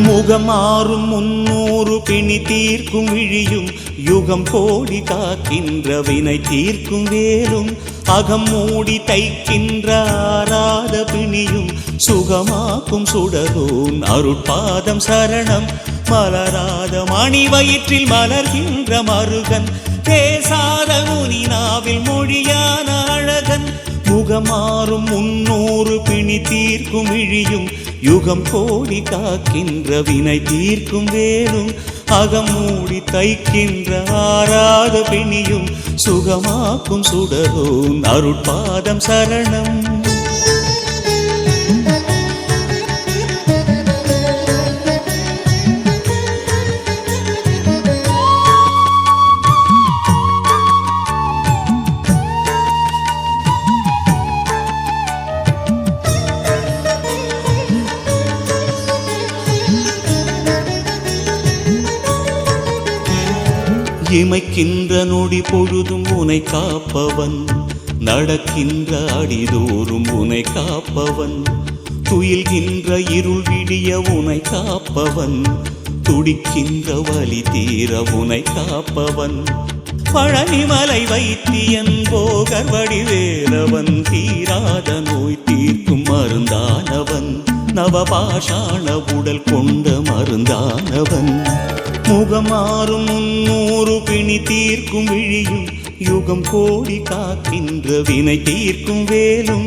முகமாறும் 300 பிணி தீர்க்கும் விழியும் யுகம் கோடி காக்கின்ற வினை தீர்க்கும் வேலும் அகம் மூடி தைக்கின்ற ஆராத பிணியும் சுகமாக்கும் சுடரோன் அருட்பாதம் சரணம். மலராத மணி வயிற்றில் மலர்கின்ற மருகன் பேசாத முனி நாவில் மொழியான அழகன். முகமாறும் 300 பிணி தீர்க்கும் விழியும் யுகம் கோடி காக்கின்ற வினை தீர்க்கும் வேலும் அகம் மூடி தைக்கின்ற ஆராத பிணியும் சுகமாக்கும் சுடரோன் அருட்பாதம் சரணம். இமைக்கின்ற நொடி பொழுதும் உனை காப்பவன், நடக்கின்ற அடிதோறும் உனை காப்பவன், துயில்கின்ற இருள் விடிய உனை காப்பவன், துடிக்கின்ற வலி தீர உனை காப்பவன். பழனிமலை வைத்தியன் போகர் வடிவேலவன், தீராத நோய் தீர்க்கும் மருந்தானவன், நவபாஷாண உடல் கொண்ட மருந்தானவன். முகமாறும் 300 பிணி தீர்க்கும் விழியும் யுகம் கோடி காக்கின்ற வினை தீர்க்கும் வேலும்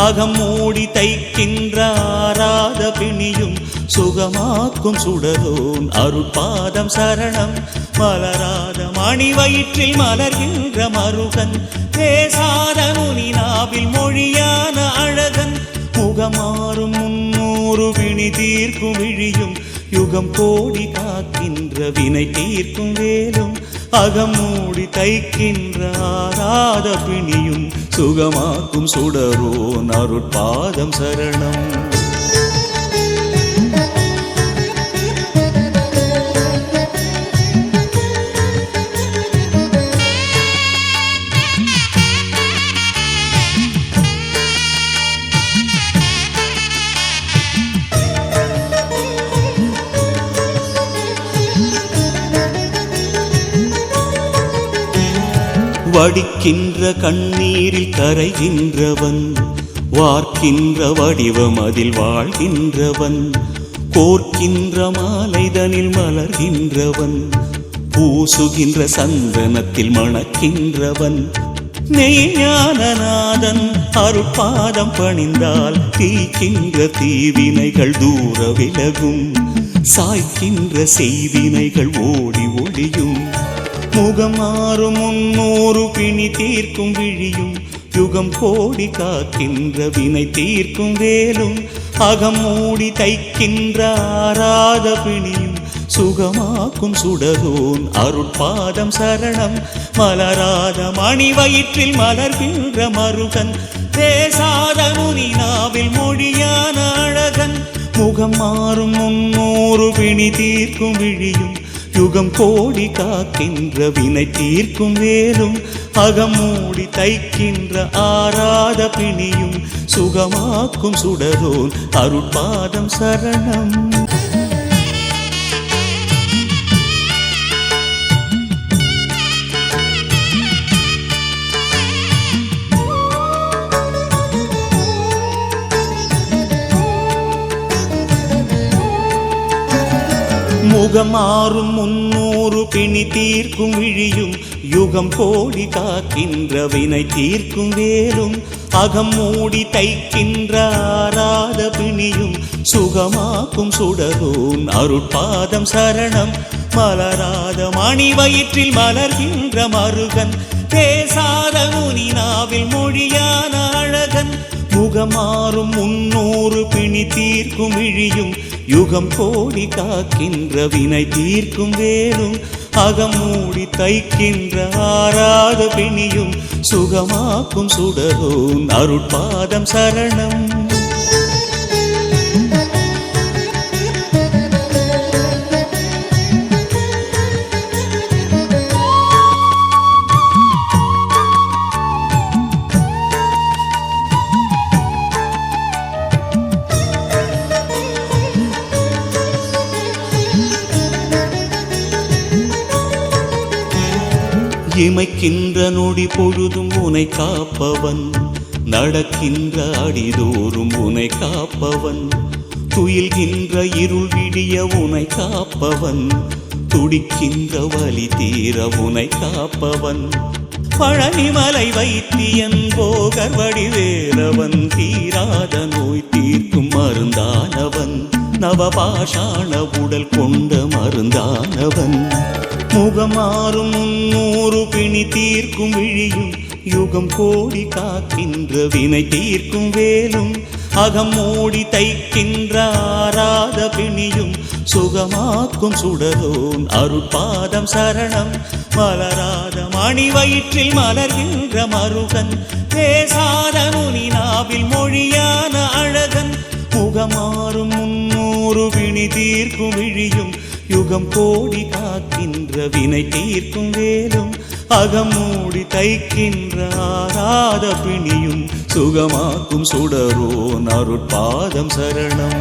அகம் மூடி தைக்கின்ற ஆராத பிணியும் சுகமாக்கும் சுடரோன் அருட்பாதம் சரணம். மலராத மணி வயிற்றில் மலர்கின்ற மருகன் பேசாத முனி நாவில் மொழியான அழகன். முகமாறும் 300 பிணி தீர்க்கும் விழியும் யுகம் கோடி காக்கின்ற வினை தீர்க்கும் வேலும் அகம் மூடி தைக்கின்ற ஆராத பிணியும் சுகமாக்கும் சுடரோன் அருட்பாதம் சரணம். வடிக்கின்ற கண்ணீரில் கரைகின்றவன், வார்க்கின்ற வடிவம் அதில் வாழ்கின்றவன், கோர்க்கின்ற மாலைதனில் மலர்கின்றவன், பூசுகின்ற சந்தனத்தில் மணக்கின்றவன். மெய்ஞானநாதன் அருட்பாதம் பணிந்தால் தீக்கின்ற தீவினைகள் தூர விலகும், சாய்க்கின்ற செய்வினைகள் ஓடி ஒளியும். முகமாறும் 300 பிணி தீர்க்கும் விழியும் யுகம் கோடி காக்கின்ற வினை தீர்க்கும் வேலும் அகம் மூடி தைக்கின்ற ஆராத பிணியும் சுகமாக்கும் சுடரோன் அருட்பாதம் சரணம். மலராத மணி வயிற்றில் மலர்கின்ற மருகன் பேசாத முனி நாவில் மொழியான அழகன். முகமாறும் 300 பிணி தீர்க்கும் விழியும் யுகம் கோடி காக்கின்ற வினை தீர்க்கும் வேலும் அகம் மூடி தைக்கின்ற ஆராத பிணியும் சுகமாக்கும் சுடரோன் அருட்பாதம் சரணம். முகமாறும் 300 பிணி தீர்க்கும் விழியும் யுகம் கோடி காக்கின்ற வினை தீர்க்கும் வேலும் அகம் மூடி தைக்கின்ற ஆராத பிணியும் சுகமாக்கும் சுடரோன் அருட்பாதம் சரணம். மலராத மணி வயிற்றில் மலர்கின்ற மருகன் பேசாத முனி நாவில் மொழியான அழகன். முகமாறும் 300 பிணி தீர்க்கும் விழியும் யுகம் கோடி காக்கின்ற வினை தீர்க்கும் வேலும் அகம் மூடி தைக்கின்ற ஆராத பிணியும் சுகமாக்கும் சுடரோன் அருட்பாதம் சரணம். இமைக்கின்ற நொடி பொழுதும் உனை காப்பவன், நடக்கின்ற அடிதோறும் உனை காப்பவன், துயில்கின்ற இருள் விடிய உனை காப்பவன், துடிக்கின்ற வலி தீர உனை காப்பவன், பழனிமலை வைத்தியன் போகர் வடிவேலவன், தீராத நோய் தீர்க்கும் மருந்தானவன், நவபாஷாண உடல் கொண்ட மருந்தானவன், முகமாறும் 300 பிணி தீர்க்கும் விழியும், யுகம் கோடி காக்கின்ற வினை தீர்க்கும் வேலும், அகம் மூடி தைக்கின்ற ஆராத பிணியும், சுகமாக்கும் சுடரோன் அருட்பாதம் சரணம், மலராத மணி வயிற்றில் மலர்கின்ற மருகன், பேசாத முனி நாவில் மொழியான அழகன், முகமாறும் 300 பிணி தீர்க்கும் விழியும், யுகம் கோடி காக்கின்ற வினை தீர்க்கும் வேலும், அகமூடி தைக்கின்ற ஆராத பிணியும், சுகமாக்கும் சுடரோன் அருட்பாதம் சரணம்.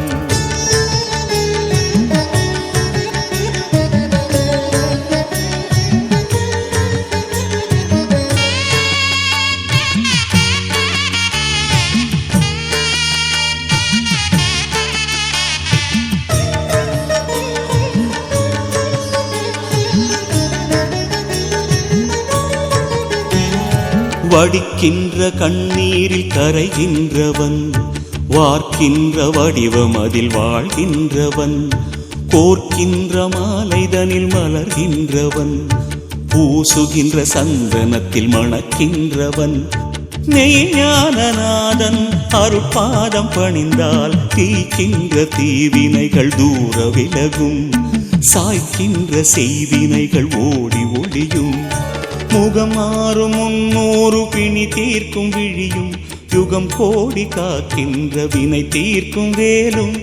வடிக்கின்ற கண்ணீரில் கரைகின்றவன், வார்க்கின்ற வடிவம் அதில் வாழ்கின்றவன், கோர்க்கின்ற மாலைதனில் மலர்கின்றவன், பூசுகின்ற சந்தனத்தில் மணக்கின்றவன், மெய்ஞானநாதன் அருட்பாதம் பணிந்தால் தீக்கின்ற தீவினைகள் தூர விலகும், சாய்க்கின்ற செய்வினைகள் ஓடி ஒளியும், முகமாறும் 300 பிணி தீர்க்கும் விழியும், யுகம் கோடி காக்கின்ற வினை தீர்க்கும் வேலும்,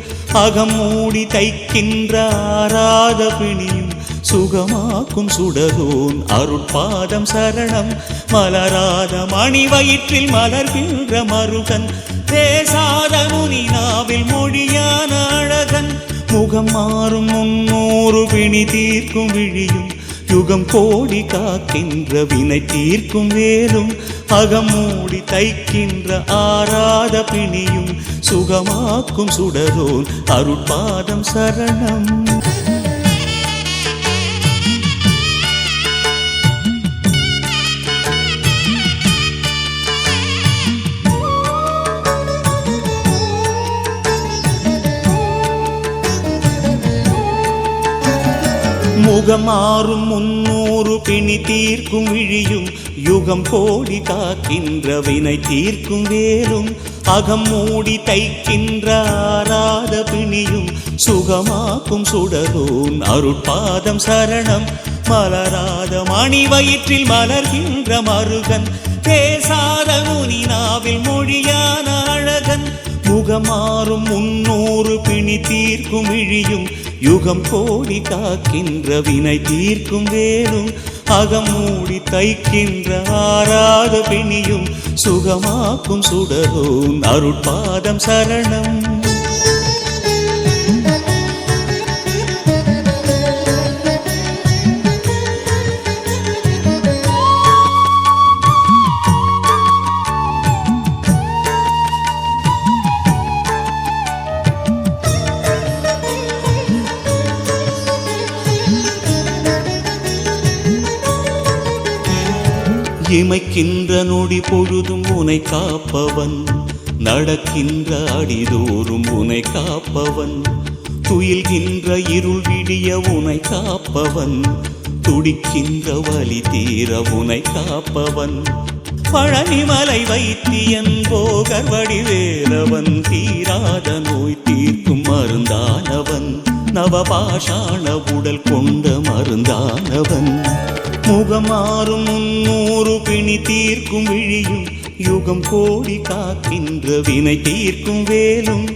அகம் மூடி தைக்கின்ற ஆராத பிணியும், சுகமாக்கும் சுடரோன் அருட்பாதம் சரணம், மலராத மணி வயிற்றில் மலர்கின்ற மருகன், பேசாத முனி நாவில் மொழியான அழகன், முகமாறும் 300 பிணி தீர்க்கும் விழியும், யுகம் கோடி காக்கின்ற வினை தீர்க்கும் வேலும், அகமூடி தைக்கின்ற ஆராத பிணியும், சுகமாக்கும் சுடரோன் அருட்பாதம் சரணம். முகமாறும் 300 பிணி தீர்க்கும் விழியும், யுகம் கோடி காக்கின்ற வினை தீர்க்கும் வேலும், அகம் மூடி தைக்கின்ற ஆராத பிணியும், சுகமாக்கும் சுடரோன் அருட்பாதம் சரணம், மலராத மணி வயிற்றில் மலர்கின்ற மருகன், பேசாத முனி நாவில் மொழியான அழகன், முகமாறும் 300 பிணி தீர்க்கும் விழியும், யுகம் கோடி காக்கின்ற வினை தீர்க்கும் வேலும், அகமூடி தைக்கின்ற ஆராத பிணியும், சுகமாக்கும் சுடரோன் அருட்பாதம் சரணம். இமைக்கின்ற நொடி பொழுதும் உனை காப்பவன், நடக்கின்ற அடிதோறும் உனை காப்பவன், துயில்கின்ற இருள் விடிய உனை காப்பவன், துடிக்கின்ற வலி தீர உனை காப்பவன், பழனிமலை வைத்தியன் போகர் வடிவேலவன், தீராத நோய் தீர்க்கும் மருந்தானவன், நவபாஷாண உடல் கொண்ட மருந்தானவன், முகமாறும் 300 பிணி தீர்க்கும் விழியும், யுகம் கோடி காக்கின்ற வினை தீர்க்கும் வேலும்,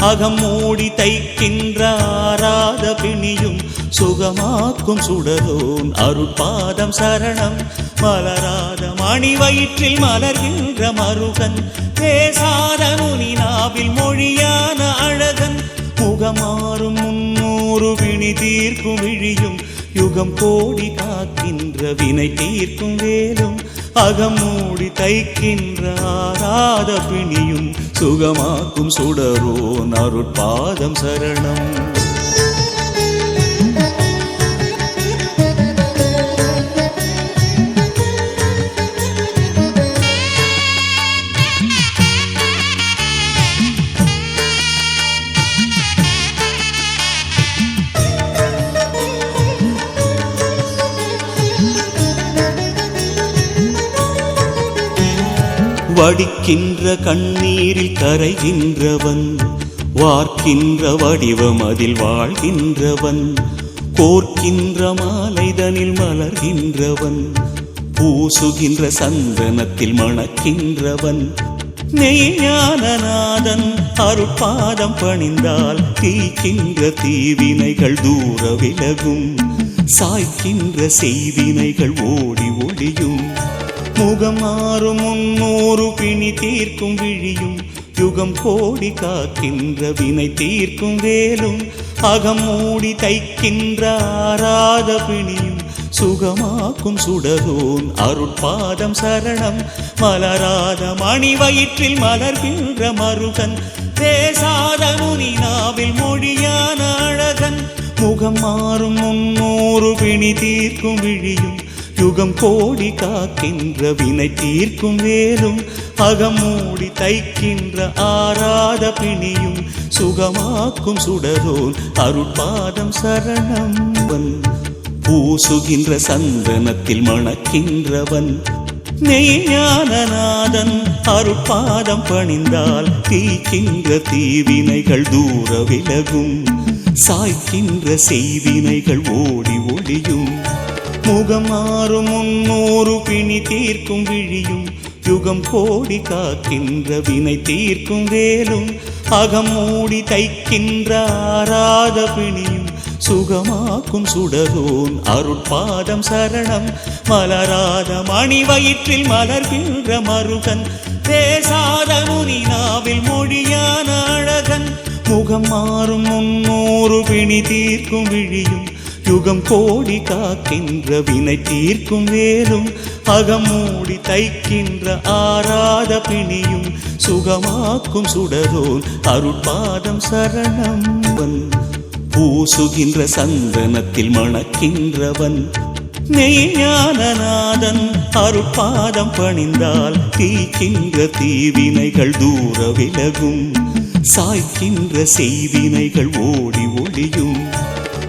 அகம் மூடி தைக்கின்ற ஆராத பிணியும், சுகமாக்கும் சுடரோன் அருட்பாதம் சரணம், மலராத மணி வயிற்றில் மலர்கின்ற மருகன், பேசாத முனி நாவில் மொழியான அழகன், முகமாறும் 300 பிணி தீர்க்கும் விழியும், யுகம் கோடி காக்கின்ற வினை தீர்க்கும் வேலும் அகமூடி தைக்கின்ற ஆராத பிணியும் சுகமாக்கும் சுடரோன் அருட்பாதம் சரணம். வடிக்கின்ற கண்ணீரில் கரைகின்றவன், வார்க்கின்ற வடிவம் அதில் வாழ்கின்றவன், கோர்க்கின்ற மாலைதனில் மலர்கின்றவன், பூசுகின்ற சந்தனத்தில் மணக்கின்றவன், மெய்ஞானநாதன் அருட்பாதம் பணிந்தால் தீக்கின்ற தீவினைகள் தூர விலகும், சாய்க்கின்ற செய்வினைகள் ஓடி ஒளியும், முகம் மாறும் 300 பிணி தீர்க்கும் விழியும், யுகம் கோடி காக்கின்ற வினை தீர்க்கும் வேலும் அகம் மூடி தைக்கின்ற ஆராத பிணியும் சுகமாக்கும் சுடரோன் அருட்பாதம் சரணம். மலராத மணி வயிற்றில் மலர்கின்ற மருகன், பேசாத முனி நாவில் மொழியான அழகன், முகம் மாறும் 300 பிணி தீர்க்கும் விழியும் யுகம் கோடி காக்கின்ற வினை தீர்க்கும் வேலும் அகம் மூடி தைக்கின்ற ஆராத பிணியும் சுகமாக்கும் சுடரோன் அருட்பாதம் சரணம். பூசுகின்ற சந்தனத்தில் மணக்கின்றவன், மெய்ஞானநாதன் அருட்பாதம் பணிந்தால் தீக்கின்ற தீவினைகள் தூர விலகும், சாய்க்கின்ற செய்வினைகள் ஓடி ஒளியும், முகம் மாறும் 300 பிணி தீர்க்கும் விழியும் யுகம் கோடி காக்கின்ற வினை தீர்க்கும் வேலும் அகம் மூடி தைக்கின்ற ஆராத பிணியும் சுகமாக்கும் சுடரோன் அருட்பாதம் சரணம். மலராத மணி வயிற்றில் மலர்கின்ற மருகன், பேசாத முனி நாவில் மொழியான அழகன், முகம் மாறும் 300 பிணி தீர்க்கும் விழியும் யுகம் கோடி காக்கின்ற வினை தீர்க்கும் வேலும் அகம் மூடி தைக்கின்ற ஆராத பிணியும் சுகமாக்கும் சுடரோன் அருட்பாதம் சரணம். பூசுகின்ற சந்தனத்தில் மணக்கின்றவன், மெய்ஞானநாதன் அருட்பாதம் பணிந்தால் தீக்கின்ற தீவினைகள் தூர விலகும், சாய்க்கின்ற செய்வினைகள் ஓடி ஒளியும்,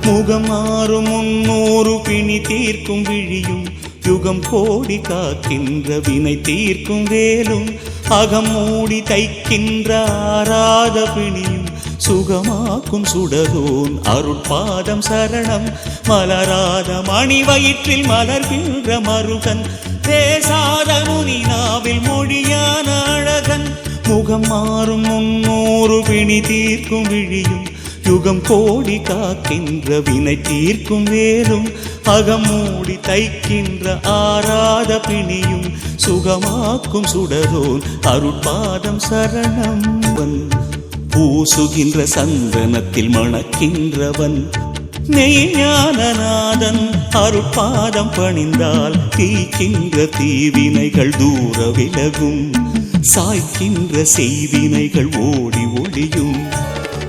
முகம் மாறும் 300 பிணி தீர்க்கும் விழியும் யுகம் கோடி காக்கின்ற வினை தீர்க்கும் வேலும் அகம் மூடி தைக்கின்ற ஆராத பிணியும் சுகமாக்கும் சுடரோன் அருட்பாதம் சரணம். மலராத மணி வயிற்றில் மலர்கின்ற மருகன், பேசாத முனி நாவில் மொழியான அழகன், முகம் மாறும் 300 பிணி தீர்க்கும் விழியும் யுகம் கோடி காக்கின்ற வினை தீர்க்கும் வேலும் அகம் மூடி தைக்கின்ற ஆராத பிணியும் சுகமாக்கும் சுடரோன் அருட்பாதம் சரணம். பூசுகின்ற சந்தனத்தில் மணக்கின்றவன், மெய்ஞானநாதன் அருட்பாதம் பணிந்தால் தீக்கின்ற தீவினைகள் தூர விலகும், சாய்க்கின்ற செய்வினைகள் ஓடி ஒளியும்,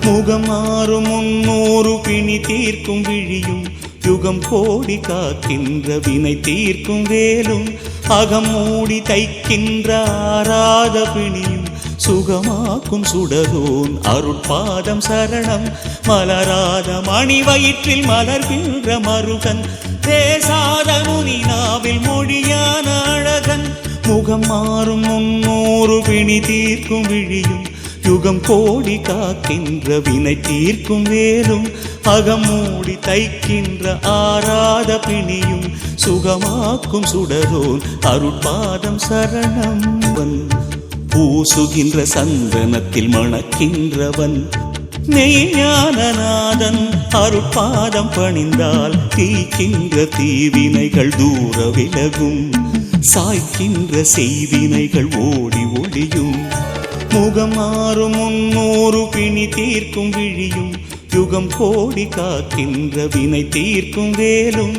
முகம் மாறும் 300 பிணி தீர்க்கும் விழியும் யுகம் கோடி காக்கின்ற வினை தீர்க்கும் வேலும் அகம் மூடி தைக்கின்ற ஆராத பிணியும் சுகமாக்கும் சுடரோன் அருட்பாதம் சரணம். மலராத மணி வயிற்றில் மலர்கின்ற மருகன், பேசாத முனி நாவில் மொழியான அழகன், முகம் மாறும் 300 பிணி தீர்க்கும் விழியும் யுகம் கோடி காக்கின்ற வினை தீர்க்கும் வேலும் அகம் மூடி தைக்கின்ற ஆராத பிணியும் சுகமாக்கும் சுடரோன் அருட்பாதம் சரணம். பூசுகின்ற சந்தனத்தில் மணக்கின்றவன், மெய்ஞானநாதன் அருட்பாதம் பணிந்தால் தீக்கின்ற தீவினைகள் தூர விலகும், சாய்க்கின்ற செய்வினைகள் ஓடி ஒளியும், முகம் மாறும் 300 பிணி தீர்க்கும் விழியும் யுகம் கோடி காக்கின்ற வினை தீர்க்கும் வேலும்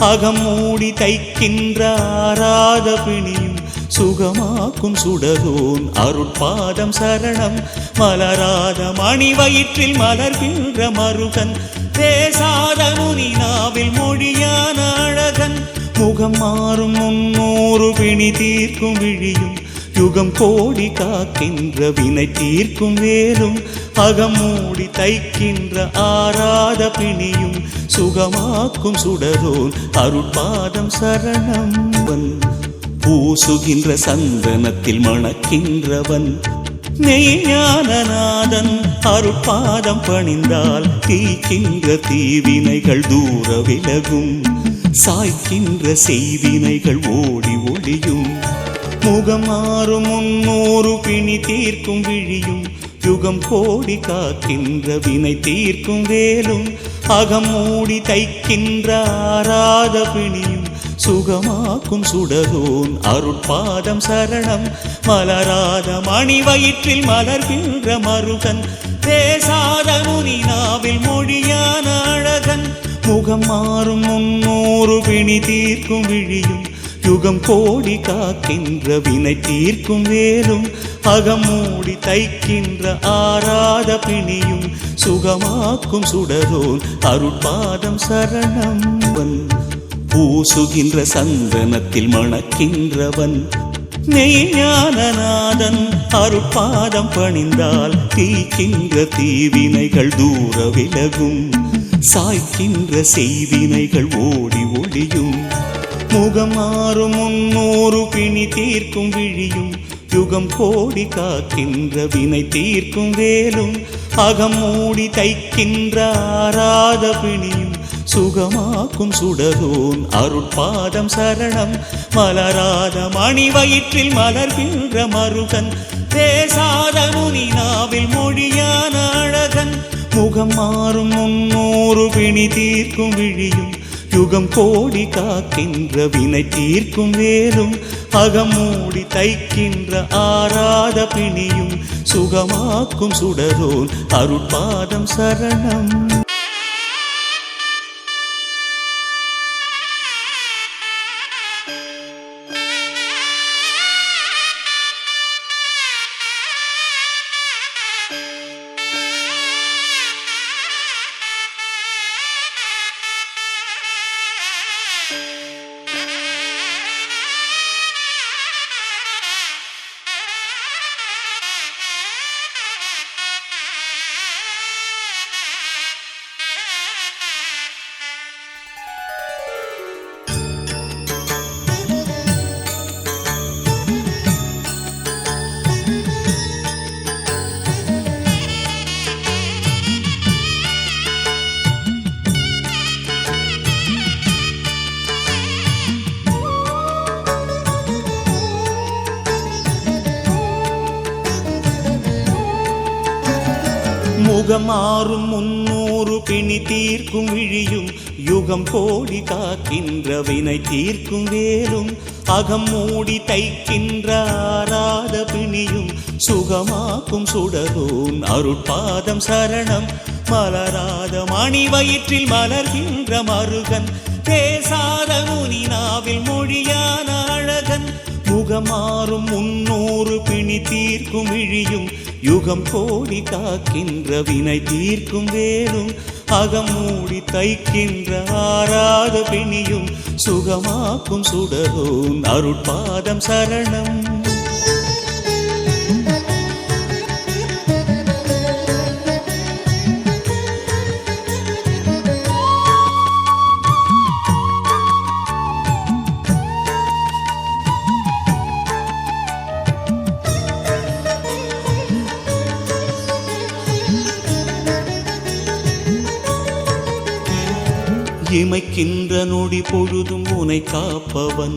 அகம் மூடி தைக்கின்ற ஆராத பிணியும் சுகமாக்கும் சுடரோன் அருட்பாதம் சரணம் மலராத மணி வயிற்றில் மலர்கின்ற மருகன் பேசாத முனி நாவில் மொழியான அழகன் முகம் மாறும் 300 பிணி தீர்க்கும் விழியும் யுகம் கோடி காக்கின்ற வினை தீர்க்கும் வேலும் அகம் மூடி தைக்கின்ற ஆராத பிணியும் சுகமாக்கும் சுடரோன் அருட்பாதம் சரணம் பூசுகின்ற சந்தனத்தில் மணக்கின்றவன் மெய்ஞானநாதன் அருட்பாதம் பணிந்தால் தீக்கின்ற தீவினைகள் தூர விலகும் சாய்க்கின்ற செய்வினைகள் ஓடி ஒளியும் முகம் மாறும் 300 பிணி தீர்க்கும் விழியும் யுகம் கோடி காக்கின்ற வினை தீர்க்கும் வேலும் அகம் மூடி தைக்கின்ற ஆராத பிணியும் சுகமாக்கும் சுடரோன் அருட்பாதம் சரணம் மலராத மணி வயிற்றில் மலர்கின்ற மருகன் பேசாத முனி நாவில் மொழியான அழகன் முகம் மாறும் 300 பிணி தீர்க்கும் விழியும் யுகம் கோடி காக்கின்ற வினை தீர்க்கும் வேலும் அகம் மூடி தைக்கின்ற ஆராத பிணியும் சுகமாக்கும் சுடரோன் அருட்பாதம் சரணம் பூசுகின்ற சந்தனத்தில் மணக்கின்றவன் மெய்ஞானநாதன் அருட்பாதம் பணிந்தால் தீக்கின்ற தீவினைகள் தூர விலகும் சாய்க்கின்ற செய்வினைகள் ஓடி ஒளியும் முகம் மாறும் 300 பிணி தீர்க்கும் விழியும் யுகம் கோடி காக்கின்ற வினை தீர்க்கும் வேலும் அகம் மூடி தைக்கின்ற ஆராத பிணியும் சுகமாக்கும் சுடரோன் அருட்பாதம் சரணம் மலராத மணி வயிற்றில் மலர்கின்ற மருகன் பேசாத முனி நாவில் மொழியான அழகன் முகம் மாறும் 300 பிணி தீர்க்கும் விழியும் யுகம் கோடி காக்கின்ற வினை தீர்க்கும் வேலும் அகம் மூடி தைக்கின்ற ஆராத பிணியும் சுகமாக்கும் சுடரோன் அருட்பாதம் சரணம் முகம் மாறும் 300 பிணி தீர்க்கும் விழியும் யுகம் கோடி காக்கின்ற வினை தீர்க்கும் வேலும் அகம் மூடி தைக்கின்ற ஆராத பிணியும் சுகமாக்கும் சுடரோன் அருட்பாதம் சரணம் மலராத மணி வயிற்றில் மலர்கின்ற மருகன் பேசாத முனி நாவில் மொழியான அழகன் முகம் மாறும் 300 பிணி தீர்க்கும் விழியும் யுகம் கோடி காக்கின்ற வினை தீர்க்கும் வேலும் அகம் மூடி தைக்கின்ற ஆராத பிணியும் சுகமாக்கும் சுடரோன் அருட்பாதம் சரணம் இமைக்கின்ற நொடி பொழுதும் உனை காப்பவன்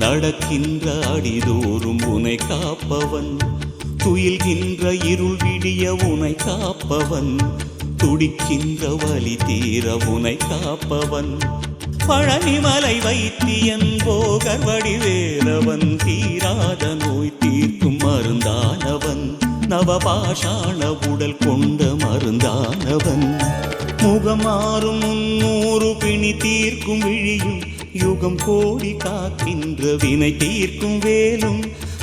நடக்கின்ற அடிதோறும் உனை காப்பவன் துயில்கின்ற இருள் விடிய உனை காப்பவன் துடிக்கின்ற வலி தீர உனை காப்பவன் பழனிமலை வைத்தியன் போகர் வடிவேலவன் தீராத நோய் தீர்க்கும் மருந்தானவன் நவபாஷாண உடல் கொண்ட மருந்தானவன் முகமாறும் 300 பிணி தீர்க்கும் விழியும் யுகம் கோடி காக்கின்ற வினை தீர்க்கும் வேலும்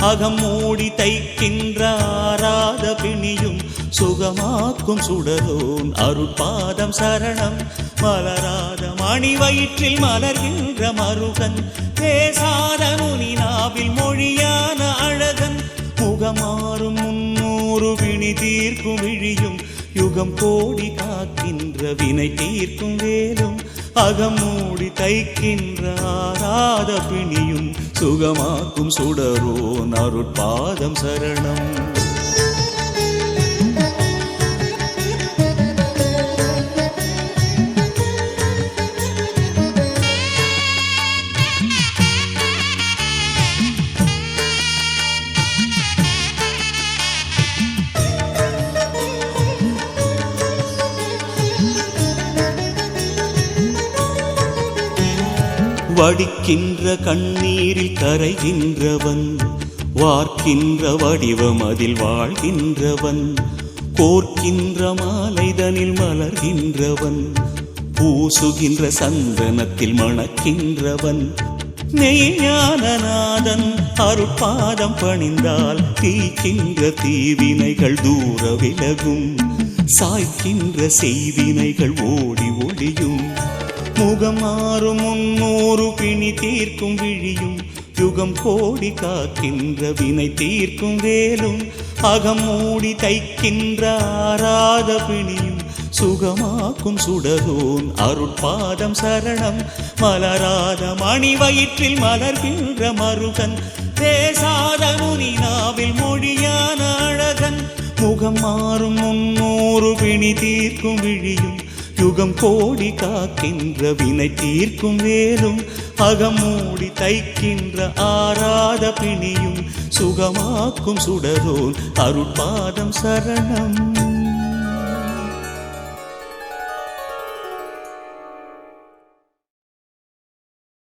அகம் மூடி தைக்கின்ற ஆராத பிணியும் சுகமாக்கும் சுடரோன் அருட்பாதம் சரணம் மலராத மணி வயிற்றில் மலர்கின்ற மருகன் பேசாத முனி நாவில் மொழியான அழகன் முகமாறும் 300 பிணி தீர்க்கும் விழியும் யுகம் கோடி காக்கின்ற வினை தீர்க்கும் வேலும் அகமூடி தைக்கின்ற ஆராத பிணியும் சுகமாக்கும் சுடரோன் அருட்பாதம் சரணம். வடிக்கின்ற கண்ணீரில் கரைகின்றவன் வார்க்கின்ற வடிவம் அதில் வாழ்கின்றவன் கோர்க்கின்ற மாலைதனில் மலர்கின்றவன் பூசுகின்ற சந்தனத்தில் மணக்கின்றவன் மெய்ஞானநாதன் அருட்பாதம் பணிந்தால் தீக்கின்ற தீவினைகள் தூர விலகும் சாய்க்கின்ற செய்வினைகள் ஓடி ஒளியும் முகமாறும் 300 பிணி தீர்க்கும் விழியும் யுகம் கோடி காக்கின்ற வினை தீர்க்கும் வேலும் அகம் மூடி தைக்கின்ற ஆராத பிணியும் சுகமாக்கும் சுடரோன் அருட்பாதம் சரணம் மலராத மணி வயிற்றில் மலர்கின்ற மருகன் பேசாத முனி நாவில் மொழியான அழகன் முகமாறும் 300 பிணி தீர்க்கும் விழியும் யுகம் கோடி காக்கின்ற வினை தீர்க்கும் வேலும் அகமூடி தைக்கின்ற ஆராத பிணியும் சுகமாக்கும் சுடரோன் அருட்பாதம் சரணம்.